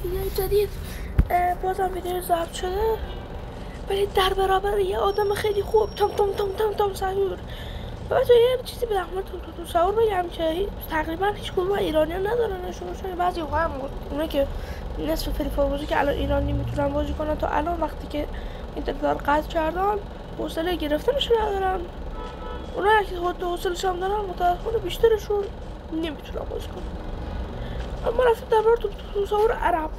ویدیو جدید بازم ویدیو ضبط شده، ولی در برابر یه آدم خیلی خوب تام سهور. و بچه یه چیزی به رحمت تو سهور بگم که تقریبا هیچ کدوم ایرانی ها ندارن شما، چون بعضی هم اونا که نصف فری بازی که الان ایرانی میتونن بازی کنن تا الان وقتی که اینترنت قطع کردن حوصله گرفتنش ندارن. اونا که حوصله‌ش هم دارن متأسفانه بیشترشون نمیتونن بازی کنن. اما رفتیم در بار تو سهور عرب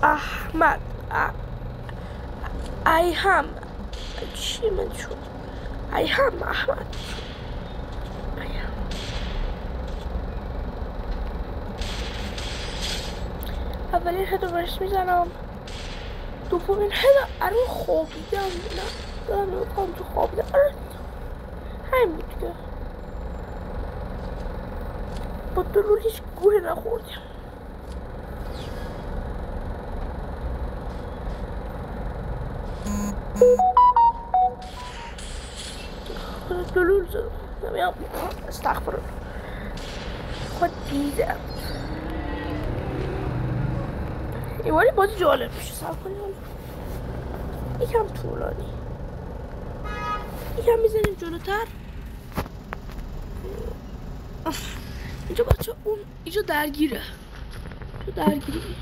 احمد ایهم چی من شد ایهم احمد ایهم. اولین هدو برش میزنم، دومین هدو الان خوابیدم، نه دارم میکنم تو خوابیدم همین بود که با دلول هیچ گوه نخوردیم. دلول زدم نمیم استغفر الله خود دیدم. این باری بازی جالب میشه، سب کنیم یکم طولانی، یکم میزنیم جلوتر. اینجا بچه اون اینجا درگیره، تو درگیری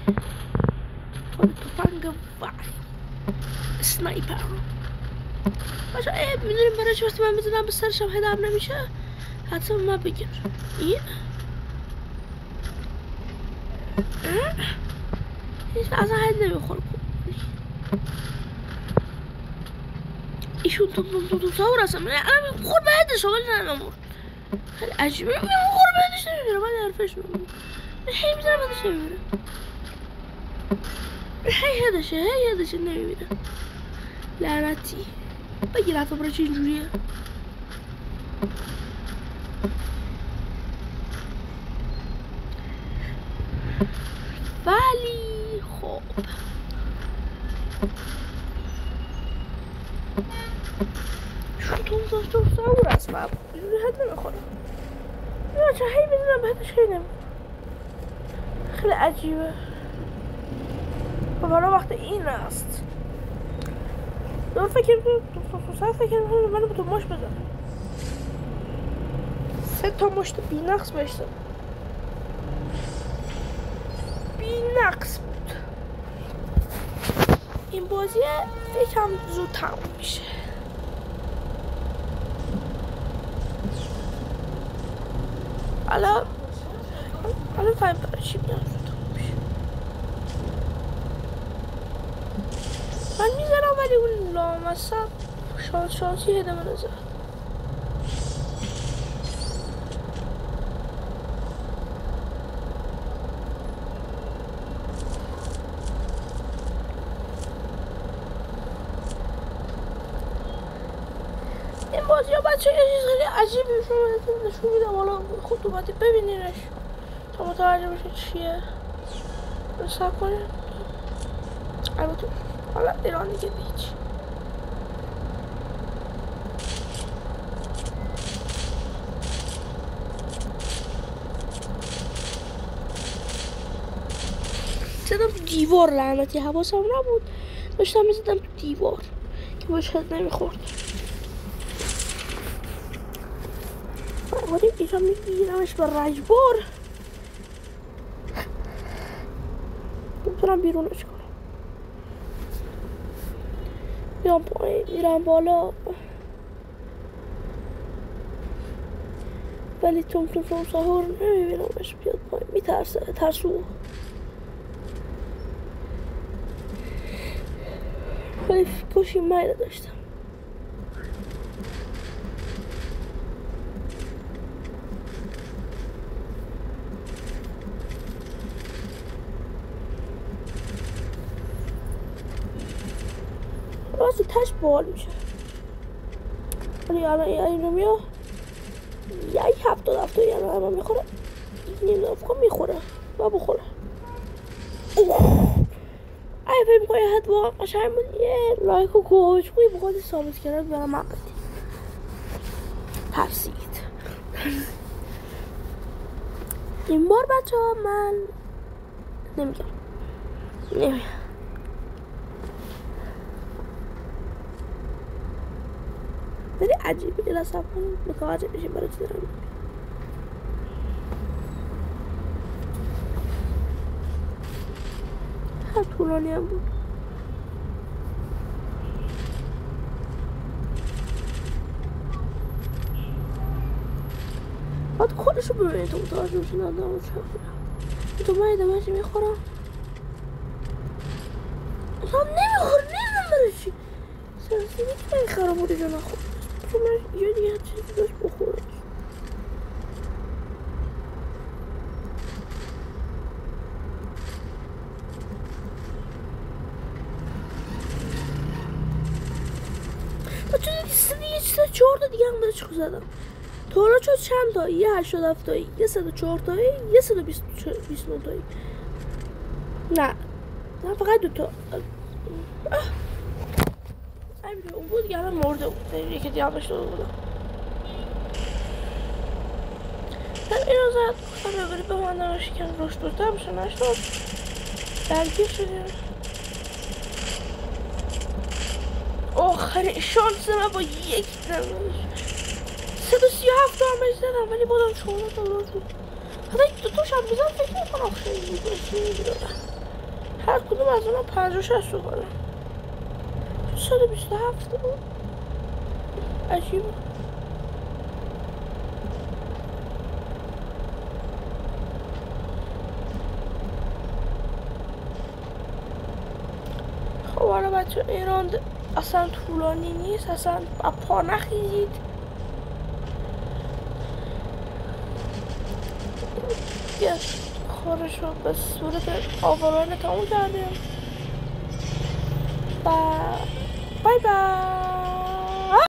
خود توفنگ وای سنایپر بچه میدونیم برای چی وقتی من میزنم به سرشم هدم نمیشه حتی من بگیر این هیچ اصلا هد نمیخوره. ایشون تو ساور هستم خور به هدش ولی نه نمور خیلی عجیبه. خور به هدش نمیبیره من حرفش نمور هی میزنم هدش نمیبیره هی هدشه نمیبیره لعنتی. بگیر حتی برای چه اینجوریه. ولی خب شون تو ساور هست من اینجوری هد نمیخورم یا چه هی میزنم به هدش خیلی نمید خیلی عجیبه. و برای وقت این است دور فکر کنم منو با تو ماش بزن 3 تا مشت بی نقص بشتم بی نقص بود. این بازی یکم زود تموم میشه. الان فهم برای چی میان زود تموم میشه. من میزنم ولی اون لامصب شانسی هده منو زد. این بازی ها بچه یه چیز خیلی عجیبی شما نشون میدم، حالا خودتون باید ببینینش تا متوجه بشید چیه. نصب کنید البته حالا ایران دیگه هیچ زدم تو دیوار لعنتی، حواسم نبود داشتم میزدم تو دیوار که باش هد نمیخورد. ولی اینجا میگیرمش به رجبار میتونم بیرونش کنم. میام پایین میرم بالا ولی توم سهور نمیبینمش بیاد پایین، میترسه ترسو. ولی کشی میره داشتم. واسه تش بال میشه ولی الان اینو میاد یه 70 یه الان میخوره این نفکا میخوره و بخوره. ای فهم کنی حد واقعا قشنگ بود. یه لایک و کوچکوی بخواهد ثابت کردن برای من بدید ترسید. این بار بچه ها من نمیگم. ولی عجیبه یه لحظه کنیم متوجه بشیم برای چی دارم. هر طولانی هم بود. باید خودشو ببینید تو متوجه بشین آدم رو تو من ادامهش میخورم هم نمیخور نمیدونم برای چی سرسی میتونه خراب بوده جا نخور چون من یه دیگه چیزی داشت بخورش بچه دیگه چیزا 4 تا دیگه هم بهش زدم تا حالا شد چند تا؟ یه 87 تایی، یه 104 تایی، یه 129 تایی. نه فقط 2 تا. همینطور اون بود دیگه الان مرده بود یکی دیگه هم بهش داده بودم. اینو زد گفتم ببرید به من نماشی که رشد بزده بشه نشد درگیر شدیم. آخرین شانس من با یک نمایش 137 تا هم بهش زدم ولی بادم شما دولت بود. حتی 2 تاش هم بزن فکر نکنم خیلی میدونم هر کدوم از اونها 50-60 رو کنم 127 بود. عجیبه. خب حالا بچه ایران اصلا طولانی نیست اصلا پا نخیزید یه کارش رو به صورت آورانه تموم کردیم. بای بای.